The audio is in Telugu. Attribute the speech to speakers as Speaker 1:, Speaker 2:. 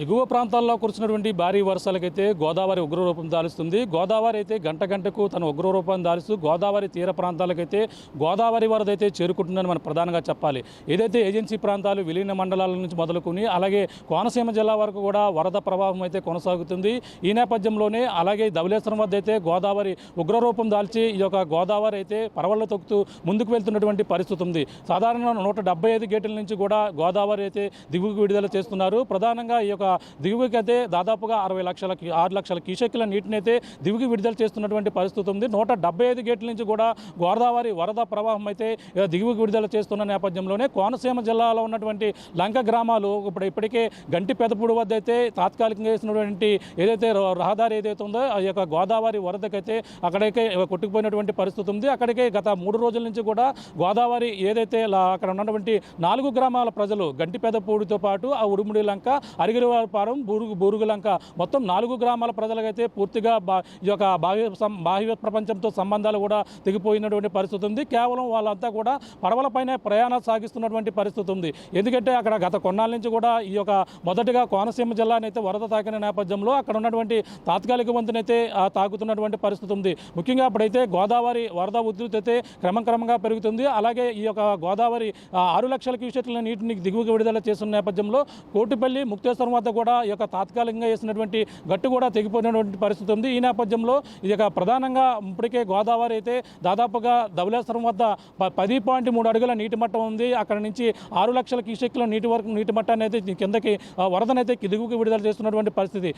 Speaker 1: ఎగువ ప్రాంతాల్లో కురిసినటువంటి భారీ వర్షాలకైతే గోదావరి ఉగ్రరూపం దాలుస్తుంది. గోదావరి అయితే గంట గంటకు తన ఉగ్రరూపాన్ని దాలుస్తూ గోదావరి తీర ప్రాంతాలకైతే గోదావరి వరద అయితే చేరుకుంటుందని మనం ప్రధానంగా చెప్పాలి. ఏదైతే ఏజెన్సీ ప్రాంతాలు విలీన మండలాల నుంచి మొదలుకొని అలాగే కోనసీమ జిల్లా వరకు కూడా వరద ప్రవాహం అయితే కొనసాగుతుంది. ఈ నేపథ్యంలోనే అలాగే ధవళేశ్వరం వద్ద అయితే గోదావరి ఉగ్రరూపం దాల్చి ఈ యొక్క గోదావరి అయితే పరవళ్ళు తొక్కుతూ ముందుకు వెళ్తున్నటువంటి పరిస్థితి ఉంది. సాధారణంగా 175 గేట్ల నుంచి కూడా గోదావరి అయితే దిగువకు విడుదల చేస్తున్నారు. ప్రధానంగా ఈ యొక్క దిగువకి అయితే దాదాపుగా 6 లక్షల క్యూసెక్కుల నీటిని అయితే దిగువకి విడుదల చేస్తున్నటువంటి పరిస్థితి ఉంది. 175 గేట్ల నుంచి కూడా గోదావరి వరద ప్రవాహం అయితే దిగువకి విడుదల చేస్తున్న నేపథ్యంలోనే కోనసీమ జిల్లాలో ఉన్నటువంటి లంక గ్రామాలు ఇప్పటికే గంటి పెదపూడి వద్ద అయితే తాత్కాలికంగా వేసినటువంటి ఏదైతే రహదారి ఏదైతే ఉందో ఆ యొక్క గోదావరి వరదకైతే అక్కడికే కొట్టుకుపోయినటువంటి పరిస్థితి ఉంది. అక్కడికే గత 3 రోజుల నుంచి కూడా గోదావరి ఏదైతే అక్కడ ఉన్నటువంటి 4 గ్రామాల ప్రజలు గంటి పెదపూడితో పాటు ఆ ఉడుముడి లంక, అరిగిరిపారం, బూరుగు లంక మొత్తం 4 గ్రామాల ప్రజలకైతే పూర్తిగా ఈ యొక్క బాహ్య ప్రపంచంతో సంబంధాలు కూడా తెగిపోయినటువంటి పరిస్థితి ఉంది. కేవలం వాళ్ళంతా కూడా పడవలపైనే ప్రయాణాలు సాగిస్తున్నటువంటి పరిస్థితి ఉంది. ఎందుకంటే అక్కడ గత కొన్నాళ్ళ నుంచి కూడా ఈ యొక్క మొదటిగా కోనసీమ జిల్లానైతే వరద తాకిన నేపథ్యంలో అక్కడ ఉన్నటువంటి తాత్కాలిక వంతునైతే తాకుతున్నటువంటి పరిస్థితి ఉంది. ముఖ్యంగా అప్పుడైతే గోదావరి వరద ఉధృతి అయితే క్రమంగా పెరుగుతుంది. అలాగే ఈ యొక్క గోదావరి 6 లక్షల క్యూసెక్ల నీటిని దిగువకి విడుదల చేస్తున్న నేపథ్యంలో కోటిపల్లి, ముక్తేశ్వరం వద్ద కూడా ఈ యొక్క తాత్కాలికంగా వేసినటువంటి గట్టు కూడా తెగిపోయినటువంటి పరిస్థితి ఉంది. ఈ నేపథ్యంలో ఈ యొక్క ప్రధానంగా ఇప్పటికే గోదావరి అయితే దాదాపుగా ధవళేశ్వరం వద్ద 10.3 అడుగుల నీటి మట్టం ఉంది. అక్కడ నుంచి 6 లక్షల క్యూసెక్ల నీటి మట్టాన్ని అయితే కిందకి వరదనైతే దిగువకి విడుదల చేస్తున్నటువంటి పరిస్థితి.